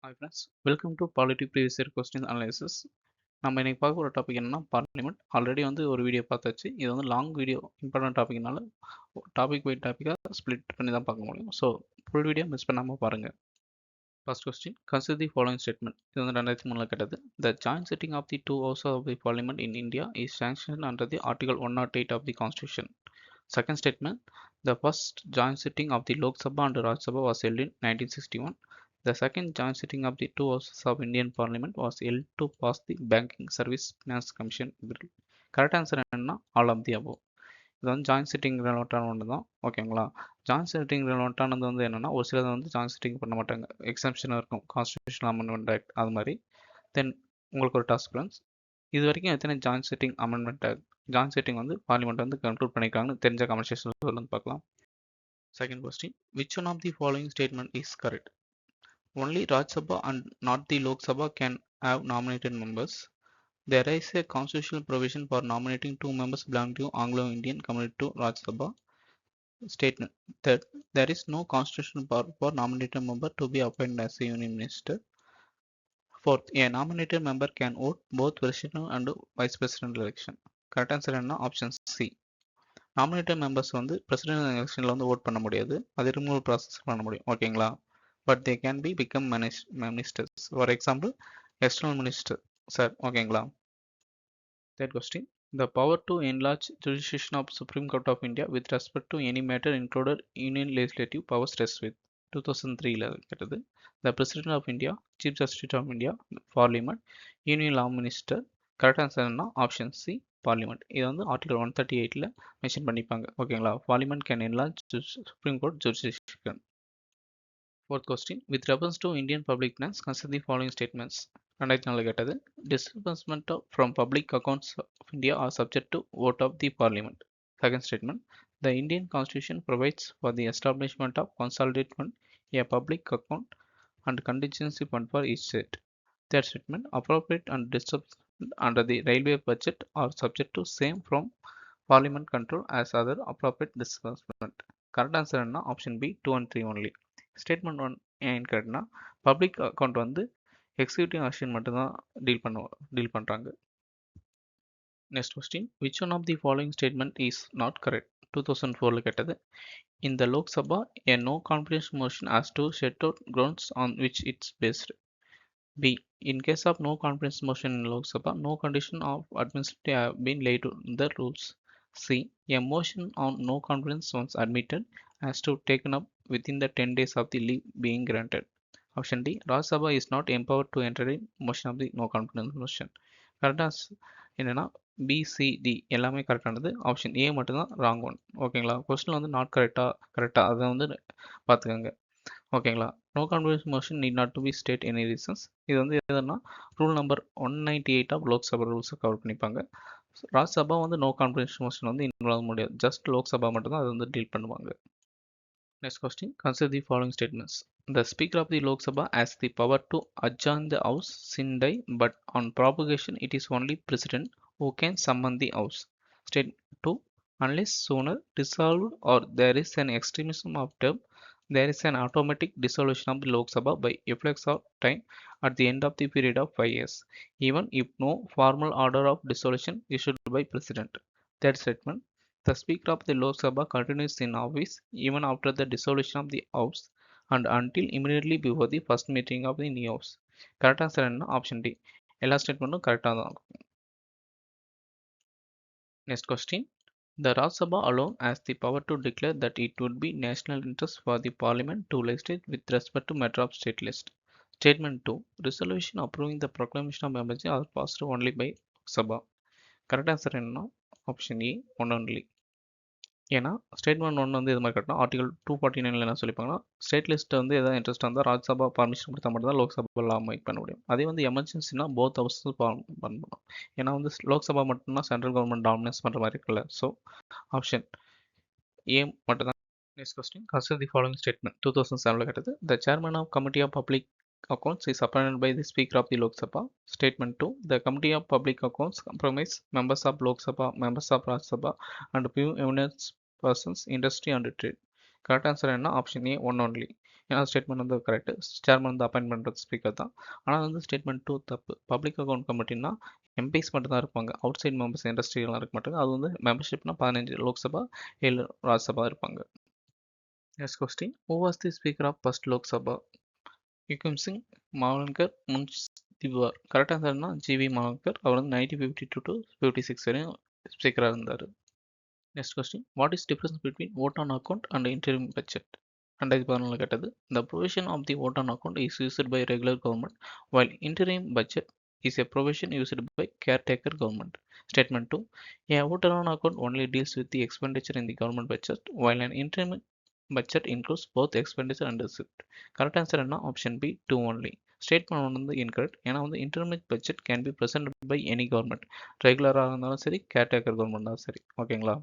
Hi friends, welcome to Polity Previous Year Question Analysis. நம்ம இன்னைக்கு பார்க்க போகிற டாபிக் என்னன்னா பார்லிமெண்ட். ஆல்ரெடி ஒரு வீடியோ பார்த்தாச்சு. இது லாங் வீடியோ, இம்பார்ட்டன்ட் டாபிக்னால டாபிக் பை டாபிக்காக ஸ்ப்ளிட் பண்ணி தான் பார்க்க முடியும். ஸோ ஃபுல் வீடியோ மிஸ் பண்ணாமல் பாருங்கள். First question, consider the following statement. இது 2003 கேட்டது. The joint sitting of the two houses of the parliament in India is sanction under the article 108 of the constitution. Second statement, the first joint sitting of the Lok Sabha and Rajya Sabha was held in 1961. The second joint sitting of the two houses of Indian Parliament was held to pass the Banking Service Finance Commission bill. Correct answer என்னன்னா all of the above. இது joint sitting ரிலவெண்ட்டான ஒன்று தான். ஓகேங்களா? Joint sitting ரிலவெண்ட்டானது என்னன்னா, ஒரு சிலது joint sitting பண்ண மாட்டாங்க, எக்ஸம்ஷன் இருக்கும், கான்ஸ்டியூஷனல் அமெண்ட்மெண்ட் ஆக்ட் அது மாதிரி. தென் உங்களுக்கு ஒரு டாஸ்க் ஃப்ரெண்ட்ஸ், இது வரைக்கும் எத்தனை joint sitting amendment act joint sitting parliament conclude பண்ணியிருக்காங்கன்னு தெரிஞ்ச கமெண்ட் செக்ஷன்ல பார்க்கலாம். Second question, which one of the following statement is correct? Only Rajya Sabha and not the Lok Sabha can have nominated members. There is a constitutional provision for nominating two members belonging to Anglo-Indian community to Rajya Sabha. Statement that there is no constitutional power for nominated member to be appointed as a union minister. Fourth, a nominated member can vote both president and vice president election. Correct answer என்ன? Option C. Nominated members president எலெக்ஷனில் vote பண்ண முடியாது, அது removal process பண்ண முடியும். ஓகேங்களா? But they can be become ministers. For example external minister sir. ஓகேங்களா? Third question, the power to enlarge jurisdiction of supreme court of India with respect to any matter included union legislative powers rest with. 2003 கேட்டது. The president of India, chief justice of India, parliament, union law minister. Correct answer என்ன? Option C, parliament. இது article 138 mention பண்ணிப்பாங்க. ஓகேங்களா? Parliament can enlarge supreme court jurisdiction. Fourth question, with reference to Indian public finance consider the following statements. 2004 கேட்டது. Disbursement from public accounts of India are subject to vote of the parliament. Second statement, the Indian constitution provides for the establishment of consolidated fund, a public account and contingency fund for each state. Third statement, appropriate and disbursement under the railway budget are subject to same from parliament control as other appropriate disbursement. Correct answer என்ன? Option B, 2 and 3 only. Statement 1 ஏன் கரெக்ட்னா, public account executive action மட்டும்தான் deal பண்ணுறாங்க. Next question, which one of the following statement is not correct? 2004 கேட்டது. In the Lok Sabha, a no confidence motion has to set out grounds on which it's based. B. In case of no confidence motion in Lok Sabha, no condition of admissibility have been laid to the rules. C. A motion on no confidence once admitted has to taken up within the 10 days of the leave being granted. Option D. Rajya Sabha is not empowered to enter in motion of the no confidence motion. கரெக்டாக என்னன்னா PCT எல்லாமே கரெக்டானது. Option A மட்டும்தான் wrong one. ஓகேங்களா? Question not கரெக்டா அதை பார்த்துக்கோங்க. ஓகேங்களா? No confidence motion need not to be state any reasons. இது எதுனா ரூல் நம்பர் 198 ஆஃப் லோக்சபா ரூல்ஸை கவர் பண்ணிப்பாங்க. Rajya Sabha no confidence motion involve ஆக முடியாது, ஜஸ்ட் லோக்சபா மட்டும்தான் அது டீல் பண்ணுவாங்க. Next question, consider the following statements. The Speaker of the Lok Sabha has the power to adjourn the House sine die, but on prorogation it is only President who can summon the House. Statement 2, unless sooner dissolved or there is an extremism of term, there is an automatic dissolution of the Lok Sabha by effects of time at the end of the period of 5 years, even if no formal order of dissolution issued by President. Third statement, the Speaker of the Lok Sabha continues in office even after the dissolution of the House and until immediately before the first meeting of the new House. Correct answer என்ன? Option D. எல்லா ஸ்டேட்மெண்ட்டும் கரெக்டாக தான் இருக்கும். Next question, the Rajya Sabha alone has the power to declare that it would be national interest for the Parliament to legislate with respect to matter of state list. Statement 2, resolution approving the proclamation of emergency are passed only by Sabha. Correct answer என்ன? Option A, one only. ஏன்னா statement 1 இது மாதிரி கட்டணும். Article 249 என்ன சொல்லிப்பாங்கன்னா, state list எதாவது interest வந்தால் Rajya Sabha permission கொடுத்தா மட்டும் தான் லோக்சபா லா மேக் பண்ண முடியும். அதே எமர்ஜென்சினா போத் ஹவுஸ் பண்ணணும். ஏன்னா லோக்சபா மட்டும்தான் சென்ட்ரல் கவர்மெண்ட் டாமினேட் பண்ணுற மாதிரி இருக்குல்ல. ஸோ ஆப்ஷன் ஏ மட்டும் தான். Next question, consider the following statement. 2007 கேட்டது. The chairman of committee of public accounts is appointed by the Speaker of the Lok Sabha. Statement 2, the Committee of Public Accounts comprises members of Lok Sabha, members of Rajya Sabha and few eminent persons, industry and trade. Correct answer என்ன? Option A, one only. ஏன்னா statement வந்து correct. Chairman வந்து appoint பண்ணுறது speaker தான். ஆனால் வந்து statement 2 தப்பு. Public account கமிட்டினா MPs மட்டும் தான் இருப்பாங்க. அவுட் சைட் மெம்பர்ஸ் இண்டஸ்ட்ரியெலாம் இருக்க மாட்டாங்க. அது வந்து மெம்பர்ஷிப்னா 15 லோக்சபா 7 ராஜ்யசபா இருப்பாங்க. Next question, who was the speaker of first Lok Sabha? Hukam Singh, Mavalankar, முன்ஷ் திவார். கரெக்ட் ஆன்சர்னா ஜிவி மாவலங்கர். அவர் வந்து 1952 to 56 வரையும் ஸ்பீக்கராக இருந்தார். Next question, what is difference between vote on account and interim budget? 2014 கேட்டது. The provision of the vote on account is used by regular government, while interim budget is a provision used by caretaker government. Statement 2, a vote on account only deals with the expenditure in the government budget, while an interim budget includes both expenditure and receipt. Correct answer என்ன? Option B 2 only. Statement ஒன்று வந்து incorrect. ஏன்னா வந்து interim budget can be present by any government. ரெகுலராக இருந்தாலும் சரி, caretaker government தான் சரி. ஓகேங்களா?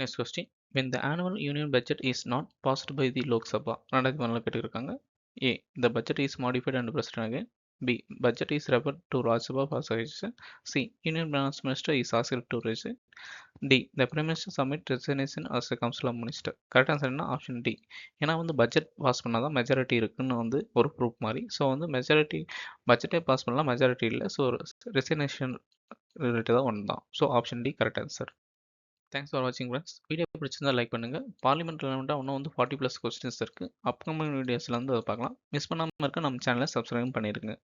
Next question, when the annual union budget is not passed by the Lok Sabha. 2014 கேட்டிருக்காங்க. A, the budget is modified and presented again. B, budget is referred to Rajya Sabha for suggestion. C, Union Finance Minister is asked to resign. D, the prime minister submit resignation as a council of minister. Correct answer என்ன? Option D. ஏன்னா வந்து budget pass பண்ணால் தான் majority இருக்குன்னு வந்து ஒரு proof மாதிரி. So வந்து மெஜாரிட்டி பட்ஜெட்டே பாஸ் பண்ணலாம், மெஜாரிட்டி இல்லை. ஸோ ரெசிக்னேஷன் ரிலேட்டட் தான் ஒன்று தான். So option D correct answer. Thanks for வாட்சிங் ஃப்ரெண்ட்ஸ். வீடியோ பிடிச்சிருந்தா லைக் பண்ணுங்கள். பார்லிமெண்ட் ரிலவெண்ட்டாக இன்னும் வந்து 40+ கொஸ்டின்ஸ் இருக்குது. அப்கமிங் வீடியோஸில் வந்து அதை பார்க்கலாம். மிஸ் பண்ணாமல் இருக்க நம்ம சேனலை சப்ஸ்கிரைப் பண்ணிடுங்க.